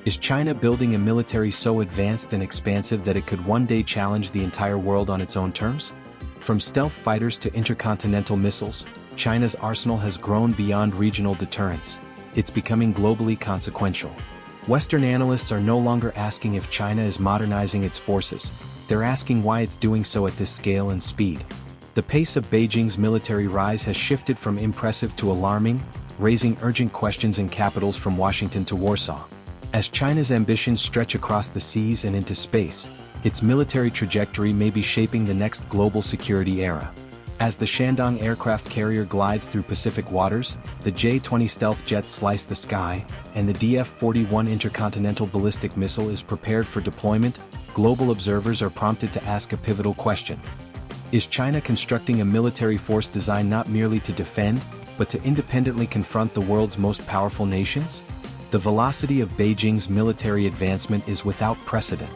Is China building a military so advanced and expansive that it could one day challenge the entire world on its own terms? From stealth fighters to intercontinental missiles, China's arsenal has grown beyond regional deterrence. It's becoming globally consequential. Western analysts are no longer asking if China is modernizing its forces. They're asking why it's doing so at this scale and speed. The pace of Beijing's military rise has shifted from impressive to alarming, raising urgent questions in capitals from Washington to Warsaw. As China's ambitions stretch across the seas and into space, its military trajectory may be shaping the next global security era. As the Shandong aircraft carrier glides through Pacific waters, the J-20 stealth jets slice the sky, and the DF-41 intercontinental ballistic missile is prepared for deployment, global observers are prompted to ask a pivotal question. Is China constructing a military force designed not merely to defend, but to independently confront the world's most powerful nations? The velocity of Beijing's military advancement is without precedent.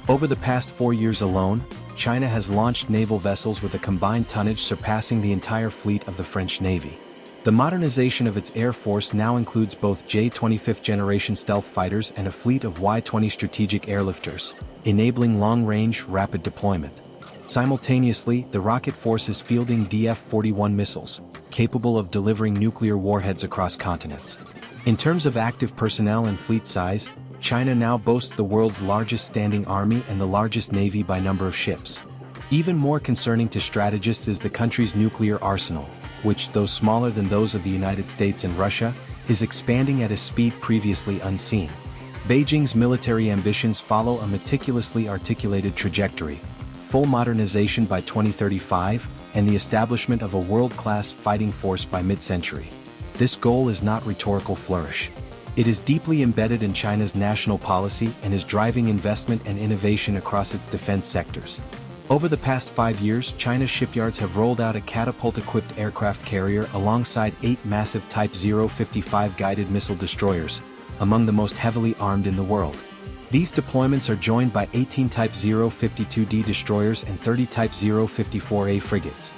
Over the past 4 years alone, China has launched naval vessels with a combined tonnage surpassing the entire fleet of the French Navy. The modernization of its air force now includes both J-20 fifth-generation stealth fighters and a fleet of Y-20 strategic airlifters, enabling long-range, rapid deployment. Simultaneously, the rocket force is fielding DF-41 missiles, capable of delivering nuclear warheads across continents. In terms of active personnel and fleet size, China now boasts the world's largest standing army and the largest navy by number of ships. Even more concerning to strategists is the country's nuclear arsenal, which, though smaller than those of the United States and Russia, is expanding at a speed previously unseen. Beijing's military ambitions follow a meticulously articulated trajectory: full modernization by 2035, and the establishment of a world-class fighting force by mid-century. This goal is not rhetorical flourish. It is deeply embedded in China's national policy and is driving investment and innovation across its defense sectors. Over the past 5 years, China's shipyards have rolled out a catapult-equipped aircraft carrier alongside 8 massive Type 055 guided missile destroyers, among the most heavily armed in the world. These deployments are joined by 18 Type 052D destroyers and 30 Type 054A frigates.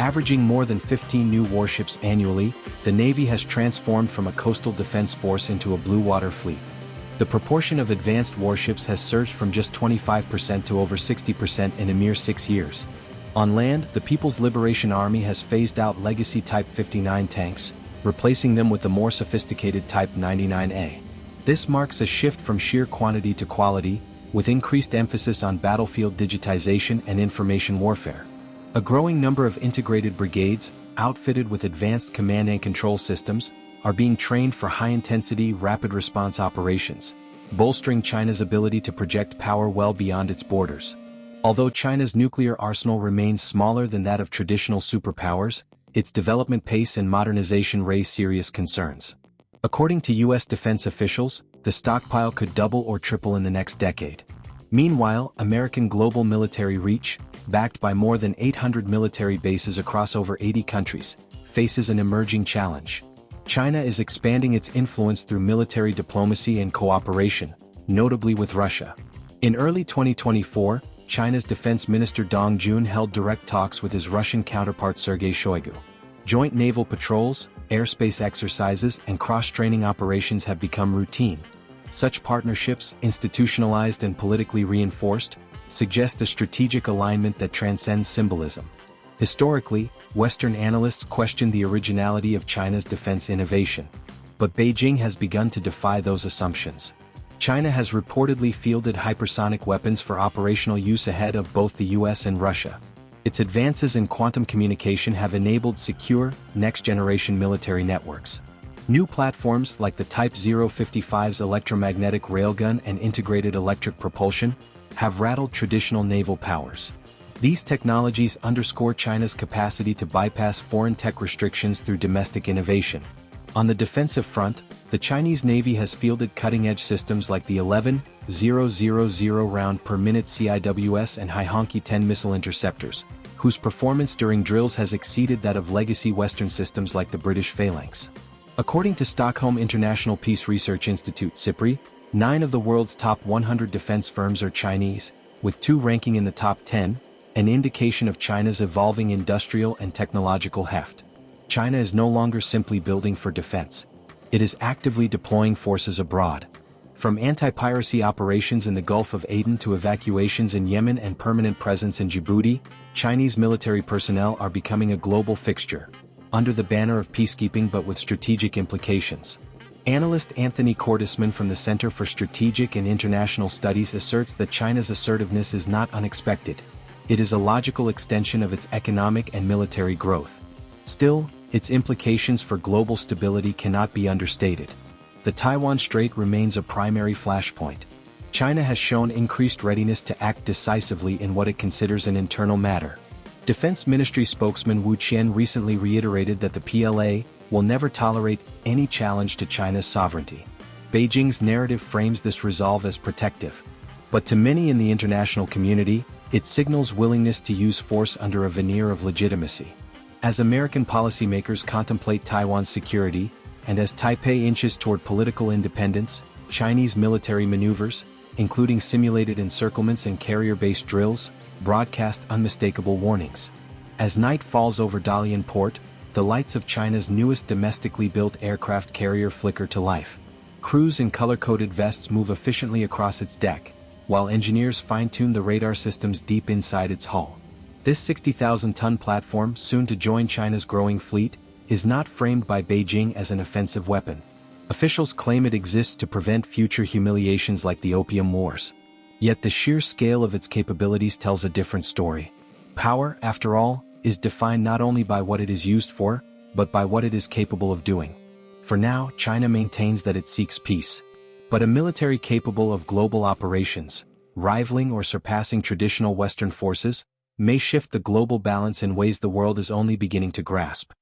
Averaging more than 15 new warships annually, the Navy has transformed from a coastal defense force into a blue water fleet. The proportion of advanced warships has surged from just 25% to over 60% in a mere 6 years. On land, the People's Liberation Army has phased out legacy Type 59 tanks, replacing them with the more sophisticated Type 99A. This marks a shift from sheer quantity to quality, with increased emphasis on battlefield digitization and information warfare. A growing number of integrated brigades, outfitted with advanced command and control systems, are being trained for high-intensity, rapid response operations, bolstering China's ability to project power well beyond its borders. Although China's nuclear arsenal remains smaller than that of traditional superpowers, its development pace and modernization raise serious concerns. According to U.S. defense officials, the stockpile could double or triple in the next decade. Meanwhile, American global military reach, backed by more than 800 military bases across over 80 countries, faces an emerging challenge. China is expanding its influence through military diplomacy and cooperation, notably with Russia. In early 2024, China's Defense Minister Dong Jun held direct talks with his Russian counterpart Sergei Shoigu. Joint naval patrols, airspace exercises, and cross-training operations have become routine. Such partnerships, institutionalized and politically reinforced, suggest a strategic alignment that transcends symbolism. Historically, Western analysts questioned the originality of China's defense innovation. But Beijing has begun to defy those assumptions. China has reportedly fielded hypersonic weapons for operational use ahead of both the US and Russia. Its advances in quantum communication have enabled secure, next-generation military networks. New platforms like the Type 055's electromagnetic railgun and integrated electric propulsion have rattled traditional naval powers. These technologies underscore China's capacity to bypass foreign tech restrictions through domestic innovation. On the defensive front, the Chinese Navy has fielded cutting-edge systems like the 11,000 round-per-minute CIWS and Haihongki 10 missile interceptors, whose performance during drills has exceeded that of legacy Western systems like the British Phalanx. According to Stockholm International Peace Research Institute (SIPRI), 9 of the world's top 100 defense firms are Chinese, with 2 ranking in the top 10, an indication of China's evolving industrial and technological heft. China is no longer simply building for defense. It is actively deploying forces abroad. From anti-piracy operations in the Gulf of Aden to evacuations in Yemen and permanent presence in Djibouti, Chinese military personnel are becoming a global fixture, under the banner of peacekeeping but with strategic implications. Analyst Anthony Cordesman from the Center for Strategic and International Studies asserts that China's assertiveness is not unexpected. It is a logical extension of its economic and military growth. Still, its implications for global stability cannot be understated. The Taiwan Strait remains a primary flashpoint. China has shown increased readiness to act decisively in what it considers an internal matter. Defense Ministry spokesman Wu Qian recently reiterated that the PLA will never tolerate any challenge to China's sovereignty. Beijing's narrative frames this resolve as protective. But to many in the international community, it signals willingness to use force under a veneer of legitimacy. As American policymakers contemplate Taiwan's security, and as Taipei inches toward political independence, Chinese military maneuvers, including simulated encirclements and carrier-based drills, broadcast unmistakable warnings. As night falls over Dalian Port, the lights of China's newest domestically built aircraft carrier flicker to life. Crews in color-coded vests move efficiently across its deck, while engineers fine-tune the radar systems deep inside its hull. This 60,000-ton platform, soon to join China's growing fleet, is not framed by Beijing as an offensive weapon. Officials claim it exists to prevent future humiliations like the Opium Wars. Yet the sheer scale of its capabilities tells a different story. Power, after all, is defined not only by what it is used for, but by what it is capable of doing. For now, China maintains that it seeks peace. But a military capable of global operations, rivaling or surpassing traditional Western forces, may shift the global balance in ways the world is only beginning to grasp.